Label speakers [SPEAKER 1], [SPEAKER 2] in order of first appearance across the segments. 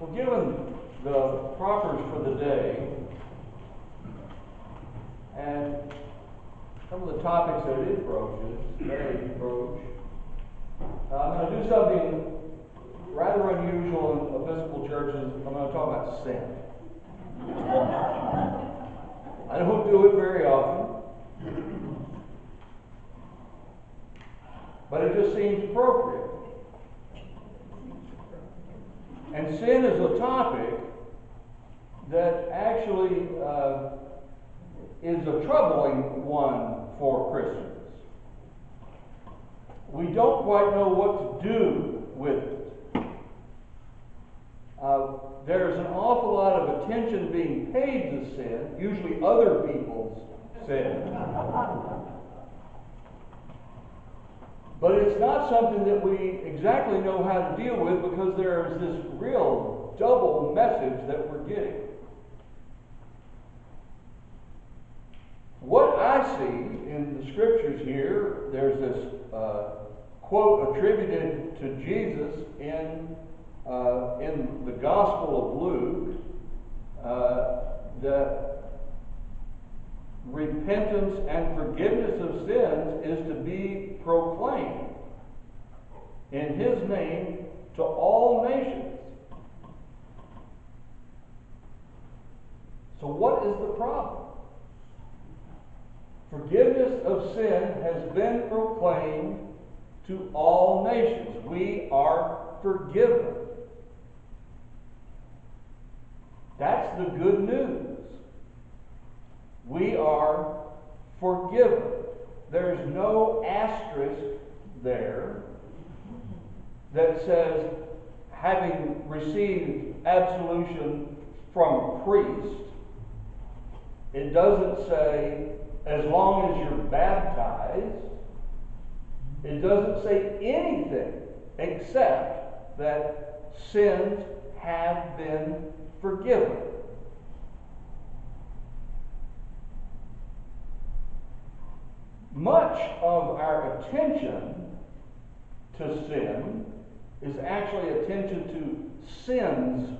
[SPEAKER 1] Well, given the propers for the day and some of the topics that it approaches, they approach, I'm going to do something rather unusual in Episcopal churches. I'm going to talk about sin. I don't do it very often, but it just seems appropriate. And sin is a topic that actually is a troubling one for Christians. We don't quite know what to do with it. There's an awful lot of attention being paid to sin, usually other people's sin. But it's not something that we exactly know how to deal with, because there's this real double message that we're getting. What I see in the scriptures here, there's this quote attributed to Jesus in the Gospel of Luke, that repentance and forgiveness of sins is to be proclaimed in His name to all nations. So what is the problem? Forgiveness of sin has been proclaimed to all nations. We are forgiven. That's the good news. We are forgiven. There's no asterisk there that says, having received absolution from a priest. It doesn't say, as long as you're baptized. It doesn't say anything except that sins have been forgiven. Much of our attention to sin is actually attention to sins,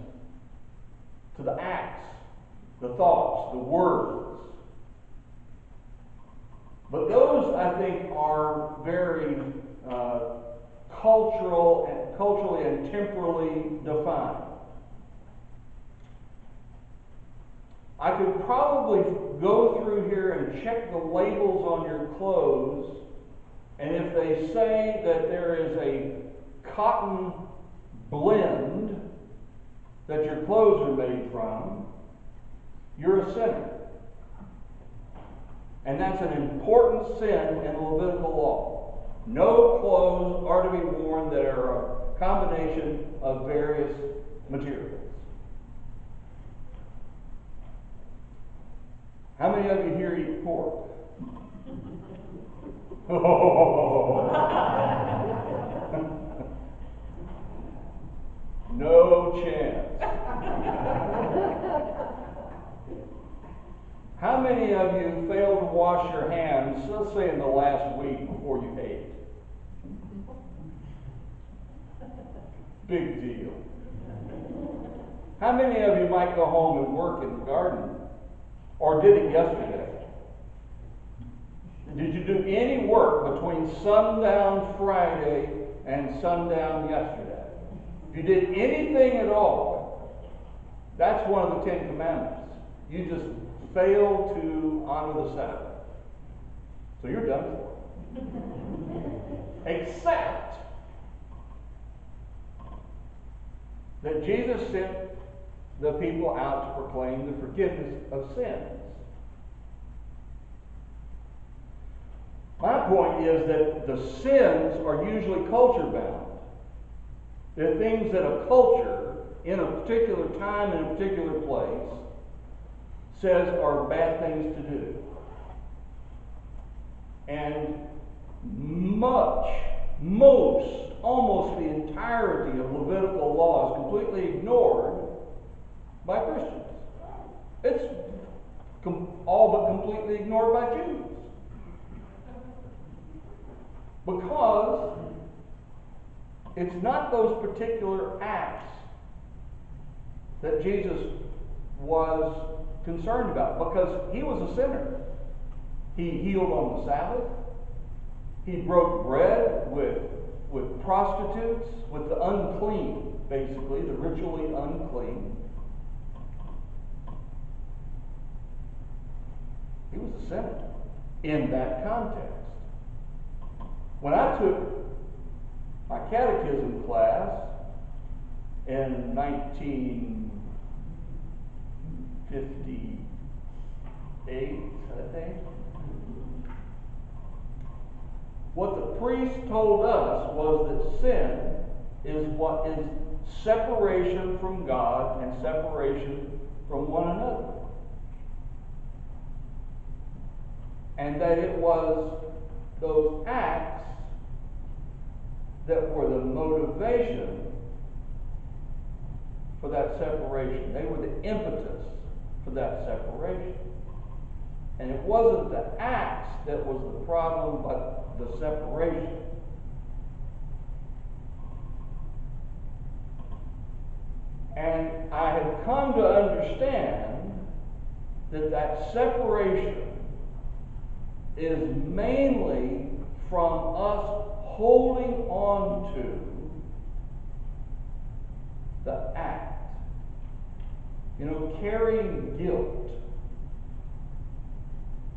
[SPEAKER 1] to the acts, the thoughts, the words. But those, I think, are very culturally and temporally defined. I could probably go through here and check the labels on your clothes, and if they say that there is a cotton blend that your clothes are made from, you're a sinner. And that's an important sin in the Levitical law. No clothes are to be worn that are a combination of various materials. How many of you here eat pork? No chance. How many of you failed to wash your hands, let's say in the last week, before you ate? Big deal. How many of you might go home and work in the garden? Or did it yesterday? Did you do any work between sundown Friday and sundown yesterday? If you did anything at all, that's one of the 10 Commandments. You just failed to honor the Sabbath. So you're done for. Except that Jesus sent the people out to proclaim the forgiveness of sins. My point is that the sins are usually culture bound. They're things that a culture, in a particular time, in a particular place, says are bad things to do. And almost the entirety of Levitical law is completely ignored by Christians. It's all but completely ignored by Jews. Because it's not those particular acts that Jesus was concerned about, because he was a sinner. He healed on the Sabbath. He broke bread with prostitutes, with the unclean, basically, the ritually unclean. He was a sinner in that context. When I took my catechism class in 1958, I think, what the priest told us was that sin is what is separation from God and separation from one another. And that it was those acts that were the motivation for that separation. They were the impetus for that separation. And it wasn't the acts that was the problem, but the separation. And I have come to understand that that separation is mainly from us holding on to the act. You know, carrying guilt.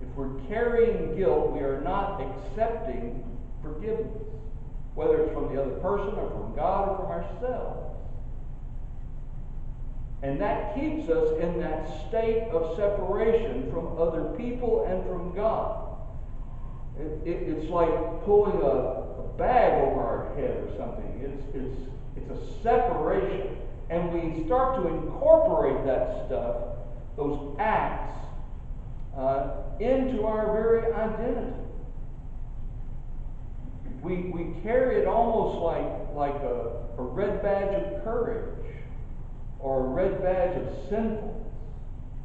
[SPEAKER 1] If we're carrying guilt, we are not accepting forgiveness, whether it's from the other person or from God or from ourselves. And that keeps us in that state of separation from other people and from God. It's like pulling a bag over our head or something. It's a separation. And we start to incorporate that stuff, those acts, into our very identity. We carry it almost like a red badge of courage or a red badge of sinfulness.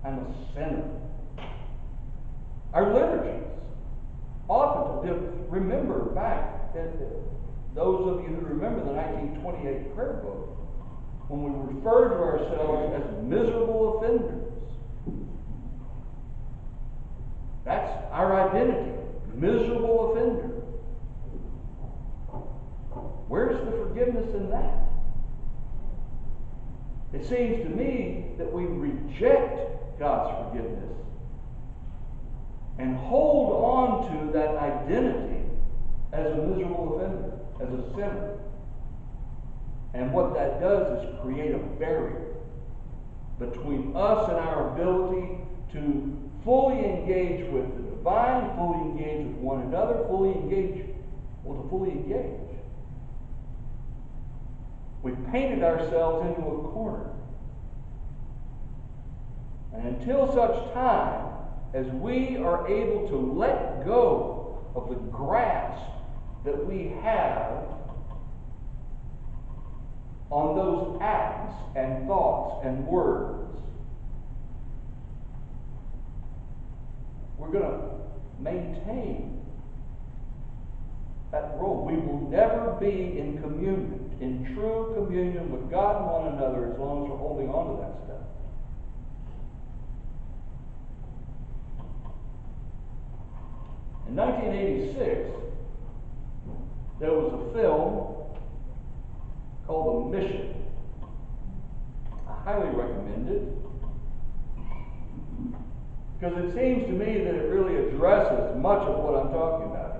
[SPEAKER 1] I'm a sinner. Our liturgies often, remember back, those of you who remember the 1928 prayer book, when we refer to ourselves as miserable offenders. That's our identity, miserable offender. Where's the forgiveness in that? It seems to me that we reject God's forgiveness and hold on to that identity as a miserable offender, as a sinner. And what that does is create a barrier between us and our ability to fully engage with the divine, fully engage with one another, to fully engage. We've painted ourselves into a corner. And until such time as we are able to let go of the grasp that we have on those acts and thoughts and words, we're going to maintain that role. We will never be in communion, in true communion with God and one another, as long as we're holding on to that stuff. In 1986, there was a film called The Mission. I highly recommend it, because it seems to me that it really addresses much of what I'm talking about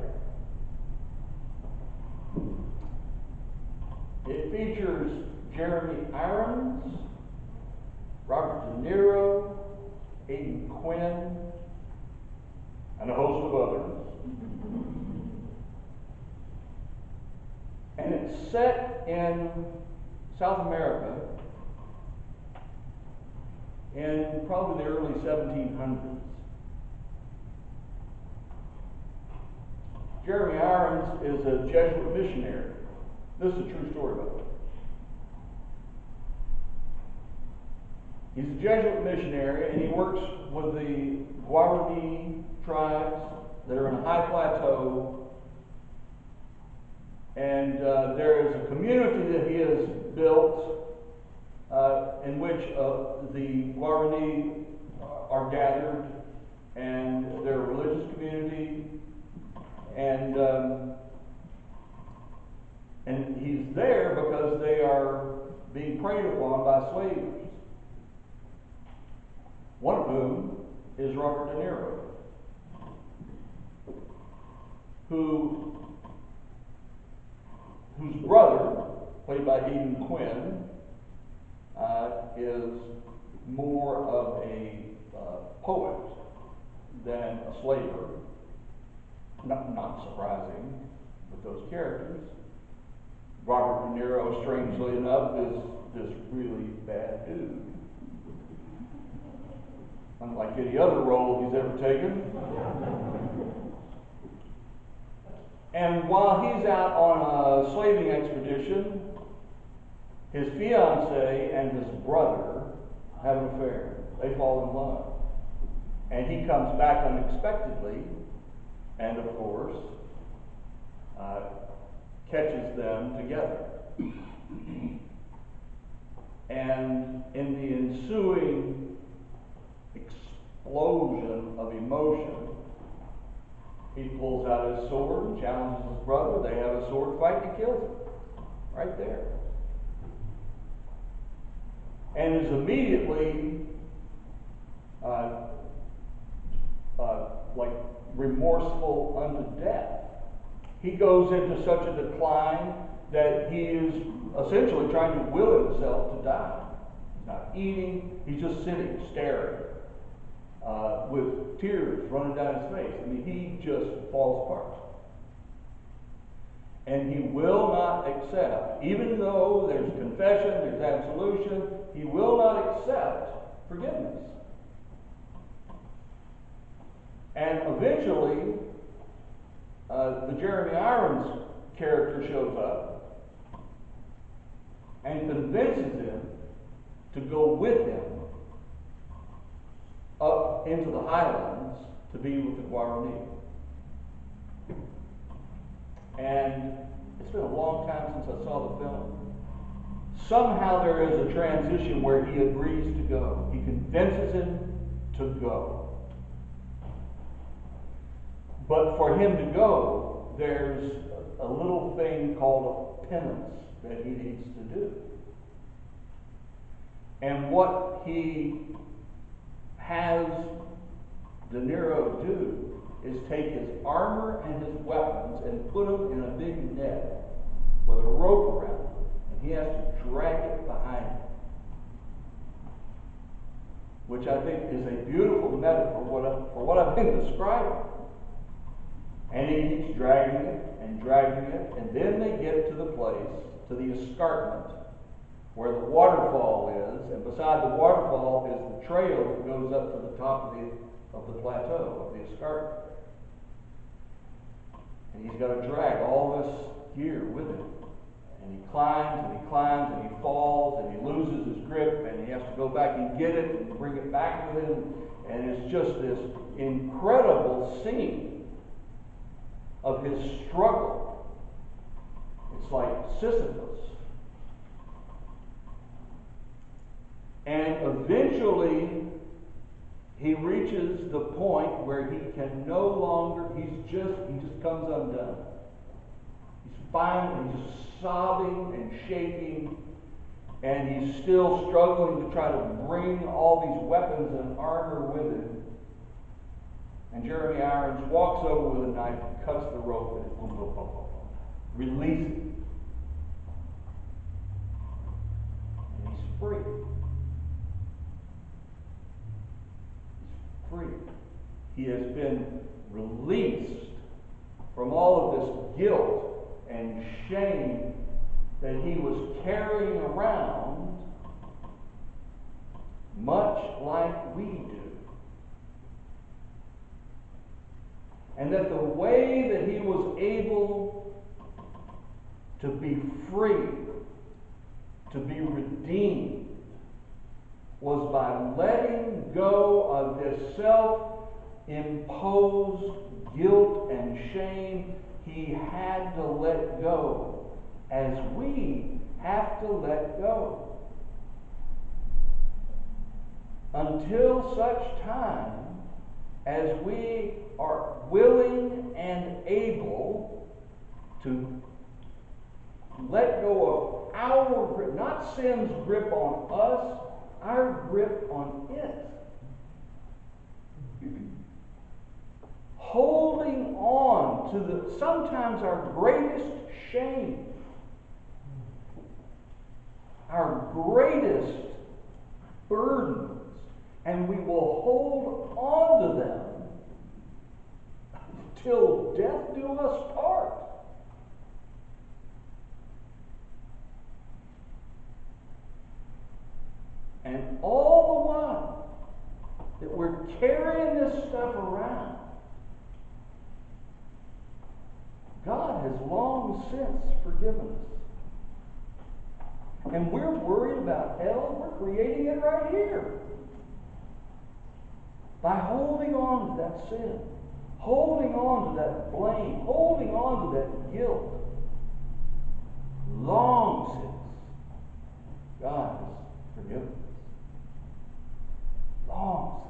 [SPEAKER 1] here. It features Jeremy Irons, Robert De Niro, Aidan Quinn, and a host of others. And it's set in South America in probably the early 1700s. Jeremy Irons is a Jesuit missionary. This is a true story, by the way. He's a Jesuit missionary, and he works with the Guarani tribes that are in a high plateau. And there is a community that he has built in which which the Guarani are gathered, and they're a religious community, and he's there because they are being preyed upon by slavers, one of whom is Robert De Niro, whose brother, played by Aidan Quinn, is more of a poet than a slaver. Not surprising with those characters. Robert De Niro, strangely enough, is this really bad dude. Unlike any other role he's ever taken. And while he's out on a slaving expedition, his fiancée and his brother have an affair. They fall in love. And he comes back unexpectedly, and of course, catches them together. And in the ensuing explosion of emotion, he pulls out his sword and challenges his brother. They have a sword fight and he kills him. Right there. And is immediately like remorseful unto death. He goes into such a decline that he is essentially trying to will himself to die. He's not eating, he's just sitting, staring, with tears running down his face. I mean, he just falls apart. And he will not accept, even though there's confession, there's absolution, he will not accept forgiveness. And eventually, the Jeremy Irons character shows up and convinces him to go with him up into the highlands to be with the Guarani. And it's been a long time since I saw the film. Somehow there is a transition where he agrees to go. He convinces him to go. But for him to go, there's a little thing called a penance that he needs to do. And what he has De Niro do is take his armor and his weapons and put them in a big net with a rope around it. And he has to drag it behind him. Which I think is a beautiful metaphor for what I've been describing. And he keeps dragging it, and then they get to the place, to the escarpment, where the waterfall is, and beside the waterfall is the trail that goes up to the top of the plateau, of the escarpment. And he's got to drag all this gear with him. And he climbs, and he climbs, and he falls, and he loses his grip, and he has to go back and get it, and bring it back with him, and it's just this incredible scene of his struggle. It's like Sisyphus. And eventually, he reaches the point where he can no longer, he just comes undone. He's finally just sobbing and shaking, and he's still struggling to try to bring all these weapons and armor with him. And Jeremy Irons walks over with a knife and cuts the rope and boom, boom, boom, boom, boom. Releases it. And he's free. He's free. He has been released from all of this guilt and shame that he was carrying around, much like we do. And that the way that he was able to be free, to be redeemed, was by letting go of this self-imposed guilt and shame. He had to let go, as we have to let go. until such time as we are willing and able to let go of our grip, not sin's grip on us, our grip on it. Holding on to sometimes our greatest shame, our greatest burdens, and we will hold on to them till death do us part. And all the while that we're carrying this stuff around, God has long since forgiven us. And we're worried about hell. We're creating it right here. By holding on to that sin, holding on to that blame, holding on to that guilt. Long since God has forgiven us. Long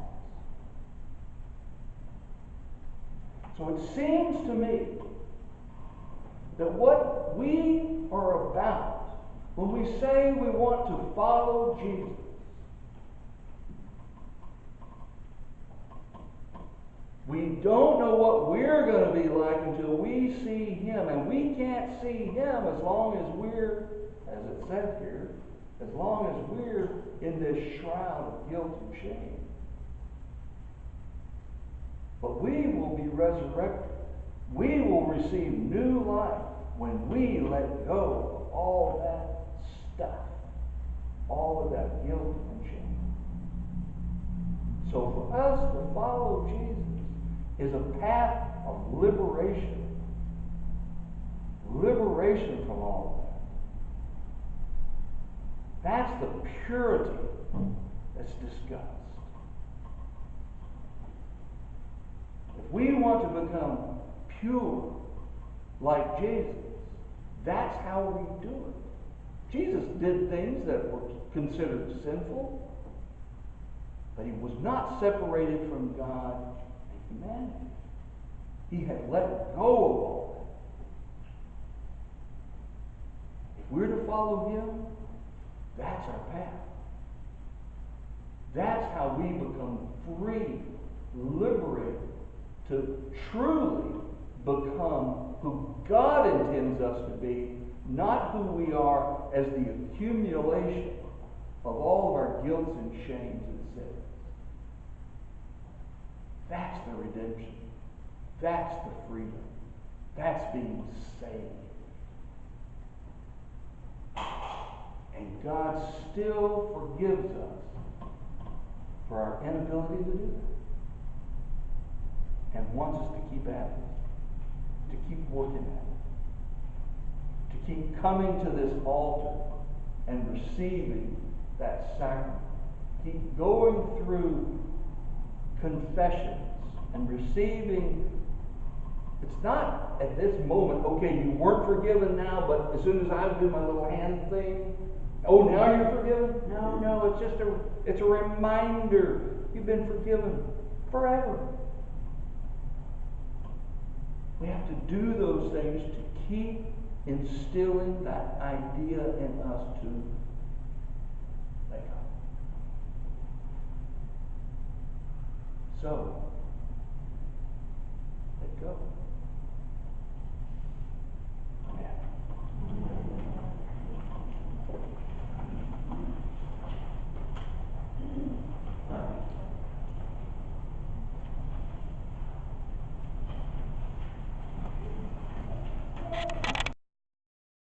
[SPEAKER 1] since. So it seems to me that what we are about when we say we want to follow Jesus, we don't know what we're going to be like until we see Him. And we can't see Him as long as we're, as it says here, as long as we're in this shroud of guilt and shame. But we will be resurrected. We will receive new life when we let go of all that stuff, all of that guilt and shame. So for us to follow Jesus is a path of liberation. Liberation from all of that. That's the purity that's discussed. If we want to become pure like Jesus, that's how we do it. Jesus did things that were considered sinful, but He was not separated from God and humanity. He had let go of all that. If we're to follow Him, that's our path. That's how we become free, liberated, to truly become who God intends us to be, not who we are as the accumulation of all of our guilts and shames and sins. That's the redemption. That's the freedom. That's being saved. And God still forgives us for our inability to do that. And wants us to keep at it. To keep working at it. To keep coming to this altar and receiving that sacrament. Keep going through confessions and receiving. It's not at this moment, okay, you weren't forgiven now, but as soon as I do my little hand thing, oh, now you're forgiven? No, it's just it's a reminder. You've been forgiven forever. We have to do those things to keep instilling that idea in us to let go. So, let go.